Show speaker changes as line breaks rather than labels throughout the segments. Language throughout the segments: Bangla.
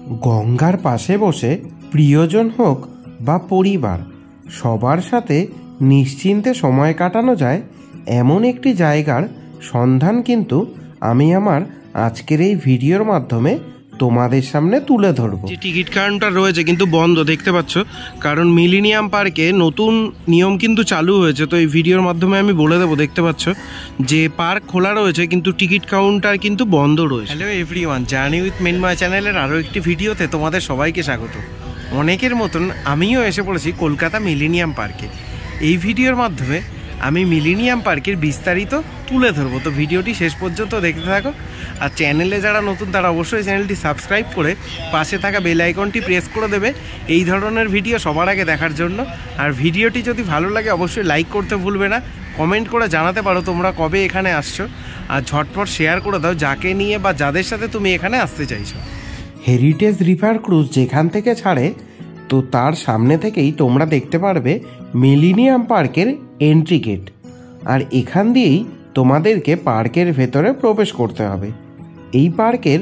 গঙ্গার পাশে বসে প্রিয়জন হোক বা পরিবার সবার সাথে নিশ্চিন্তে সময় কাটানো যায় এমন একটি জায়গার সন্ধান কিন্তু আমি আমার আজকের এই ভিডিওর মাধ্যমে তোমাদের সামনে তুলে ধরব। যে টিকিট কাউন্টার রয়েছে কিন্তু বন্ধ দেখতে পাচ্ছ, কারণ মিলেনিয়াম পার্কে নতুন নিয়ম কিন্তু চালু হয়েছে। তো এই ভিডিওর মাধ্যমে আমি বলে দেবো, দেখতে পাচ্ছ যে পার্ক খোলা রয়েছে কিন্তু টিকিট কাউন্টার কিন্তু বন্ধ রয়েছে। হ্যালো এভরিওয়ান, জার্নি উইথ মৃন্ময় চ্যানেলের আরও একটি ভিডিওতে তোমাদের সবাইকে স্বাগত। অনেকের মতন আমিও এসে পড়েছি কলকাতা মিলেনিয়াম পার্কে। এই ভিডিওর মাধ্যমে আমি মিলেনিয়াম পার্কের বিস্তারিত তুলে ধরবো। তো ভিডিওটি শেষ পর্যন্ত দেখতে থাকো। আর চ্যানেলে যারা নতুন তারা অবশ্যই চ্যানেলটি সাবস্ক্রাইব করে পাশে থাকা বেল আইকনটি প্রেস করে দেবে এই ধরনের ভিডিও সবার আগে দেখার জন্য। আর ভিডিওটি যদি ভালো লাগে অবশ্যই লাইক করতে ভুলবে না, কমেন্ট করে জানাতে পারো তোমরা কবে এখানে আসছো, আর ঝটপট শেয়ার করে দাও যাকে নিয়ে বা যাদের সাথে তুমি এখানে আসতে চাইছো। হেরিটেজ রিভার ক্রুজ যেখান থেকে ছাড়ে তো তার সামনে থেকেই তোমরা দেখতে পারবে মিলেনিয়াম পার্কের এন্ট্রি গেট, আর এখান দিয়েই তোমাদেরকে পার্কের ভেতরে প্রবেশ করতে হবে। এই পার্কের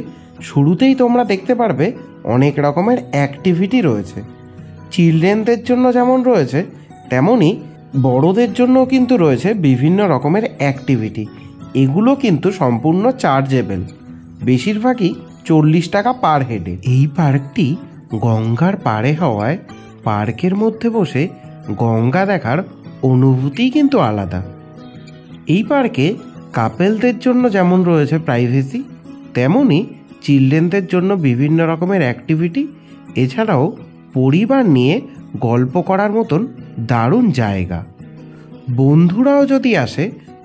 শুরুতেই তোমরা দেখতে পারবে অনেক রকমের অ্যাক্টিভিটি রয়েছে। চিলড্রেনদের জন্য যেমন রয়েছে তেমনই বড়দের জন্য কিন্তু রয়েছে বিভিন্ন রকমের অ্যাক্টিভিটি। এগুলো কিন্তু সম্পূর্ণ চার্জেবল, বেশিরভাগই 40 টাকা পার হেডে। এই পার্কটি গঙ্গার পাড়ে হওয়ায় পার্কের মধ্যে বসে গঙ্গা দেখার অনুভূতি কিন্তু আলাদা। এই পার্কে কাপেলদের জন্য যেমন রয়েছে প্রাইভেসি, তেমনই চিলড্রেনদের জন্য বিভিন্ন রকমের অ্যাক্টিভিটি, এছাড়াও পরিবার নিয়ে গল্প করার মতন দারুণ জায়গা। বন্ধুরাও যদি আসে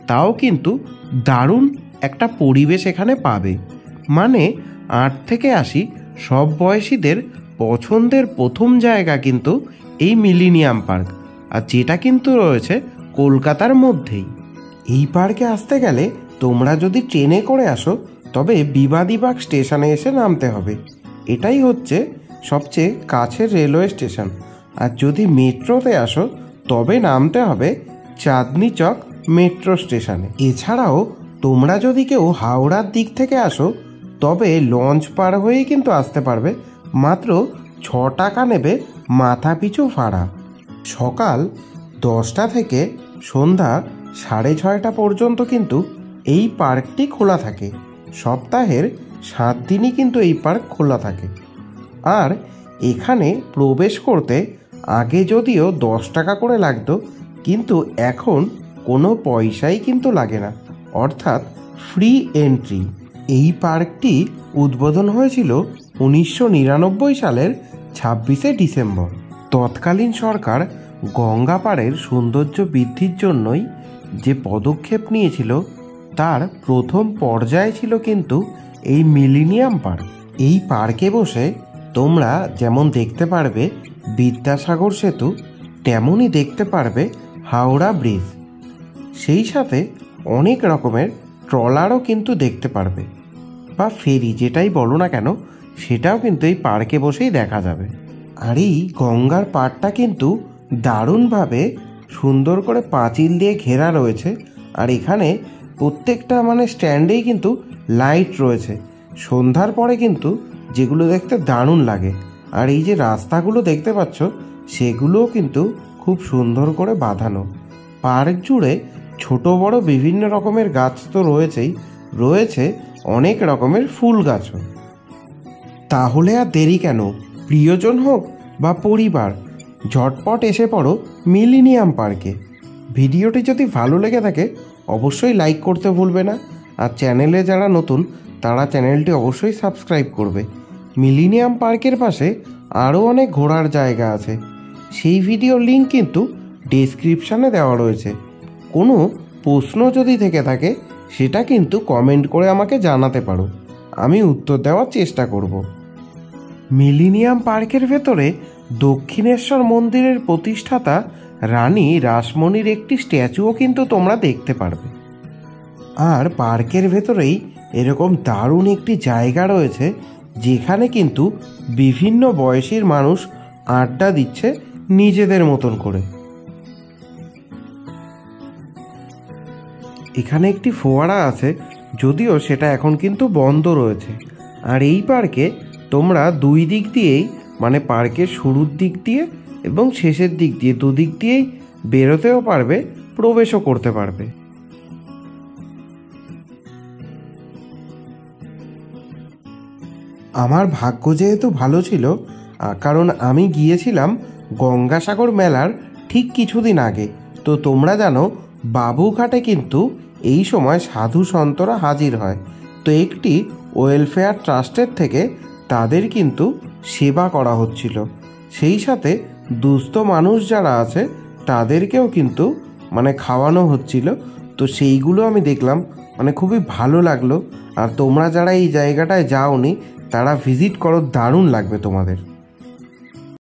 তাও কিন্তু দারুণ একটা পরিবেশ এখানে পাবে। মানে 8 থেকে 80 সব বয়সীদের পছন্দের প্রথম জায়গা কিন্তু এই মিলেনিয়াম পার্ক, আর যেটা কিন্তু রয়েছে কলকাতার মধ্যেই। এই পার্কে আসতে গেলে তোমরা যদি ট্রেনে করে আসো তবে বিবাদীবাগ স্টেশনে এসে নামতে হবে। এটাই হচ্ছে সবচেয়ে কাছের রেলওয়ে স্টেশন। আর যদি মেট্রোতে আসো তবে নামতে হবে চাঁদনি চক মেট্রো স্টেশনে। এছাড়াও তোমরা যদি কেউ হাওড়ার দিক থেকে আসো তবে লঞ্চ পার হয়েই কিন্তু আসতে পারবে। মাত্র 6 টাকা নেবে মাথা পিছু ভাড়া। সকাল 10টা থেকে সন্ধ্যা 6:30 পর্যন্ত কিন্তু এই পার্কটি খোলা থাকে। সপ্তাহের 7 দিনই কিন্তু এই পার্ক খোলা থাকে। আর এখানে প্রবেশ করতে আগে যদিও 10 টাকা করে লাগতো, কিন্তু এখন কোনো পয়সাই কিন্তু লাগে না, অর্থাৎ ফ্রি এন্ট্রি। এই পার্কটি উদ্বোধন হয়েছিল 1999 সালের 26শে ডিসেম্বর। তৎকালীন সরকার গঙ্গা পাড়ের সৌন্দর্য বৃদ্ধির জন্যই যে পদক্ষেপ নিয়েছিল তার প্রথম পর্যায়ে ছিল কিন্তু এই মিলেনিয়াম পার্ক। এই পার্কে বসে তোমরা যেমন দেখতে পারবে বিদ্যাসাগর সেতু, তেমনই দেখতে পারবে হাওড়া ব্রিজ। সেই সাথে অনেক রকমের ট্রলারও কিন্তু দেখতে পারবে, বা ফেরি যেটাই বলো না কেন সেটাও কিন্তু এই পার্কে বসেই দেখা যাবে। আর এই গঙ্গার পাড়টা কিন্তু দারুণভাবে সুন্দর করে পাঁচিল দিয়ে ঘেরা রয়েছে। আর এখানে প্রত্যেকটা স্ট্যান্ডেই কিন্তু লাইট রয়েছে, সন্ধ্যার পরে কিন্তু যেগুলো দেখতে দারুণ লাগে। আর এই যে রাস্তাগুলো দেখতে পাচ্ছ সেগুলোও কিন্তু খুব সুন্দর করে বাঁধানো। পার্ক জুড়ে ছোট বড় বিভিন্ন রকমের গাছ তো রয়েছেই, রয়েছে অনেক রকমের ফুল গাছও। তাহলে আর দেরি কেন, প্রিয়জন হোক বা পরিবার, ঝটপট এসে পড়ো মিলেনিয়াম পার্কে। ভিডিওটি যদি ভালো লেগে থাকে অবশ্যই লাইক করতে ভুলবে না, আর চ্যানেলে যারা নতুন তারা চ্যানেলটি অবশ্যই সাবস্ক্রাইব করবে। মিলেনিয়াম পার্কের পাশে আরও অনেক ঘোরার জায়গা আছে, সেই ভিডিওর লিঙ্ক কিন্তু ডেসক্রিপশানে দেওয়া রয়েছে। কোনো প্রশ্ন যদি থেকে থাকে সেটা কিন্তু কমেন্ট করে আমাকে জানাতে পারো, আমি উত্তর দেওয়ার চেষ্টা করব। মিলেনিয়াম পার্কের ভেতরে দক্ষিণেশ্বর মন্দিরের প্রতিষ্ঠাতা রানী রাসমণির একটি স্ট্যাচুও কিন্তু তোমরা দেখতে পারবে। আর পার্কের ভেতরেই এরকম দারুণ একটি জায়গা রয়েছে যেখানে কিন্তু বিভিন্ন বয়সীর মানুষ আড্ডা দিচ্ছে নিজেদের মতন করে। এখানে একটি ফোয়ারা আছে, যদিও সেটা এখন কিন্তু বন্ধ রয়েছে। আর এই পার্কে তোমরা দুই দিক দিয়েই মানে পার্কের শুরুর দিক দিয়ে এবং শেষের দিক দিয়ে দুদিক দিয়েই বেরোতেও পারবে, প্রবেশও করতে পারবে। আমার ভাগ্য যেহেতু ভালো ছিল, কারণ আমি গিয়েছিলাম গঙ্গাসাগর মেলার ঠিক কিছুদিন আগে। তো তোমরা জানো বাবুঘাটে কিন্তু এই সময় সাধু সন্তরা হাজির হয়। তো একটি ওয়েলফেয়ার ট্রাস্টের থেকে তাদের কিন্তু সেবা করা হচ্ছিল, সেই সাথে দুস্থ মানুষ যারা আছে তাদেরকেও কিন্তু মানে খাওয়ানো হচ্ছিল। তো সেইগুলো আমি দেখলাম, মানে খুবই ভালো লাগলো। আর তোমরা যারা এই জায়গাটায় যাওনি তারা ভিজিট করো, দারুণ লাগবে তোমাদের।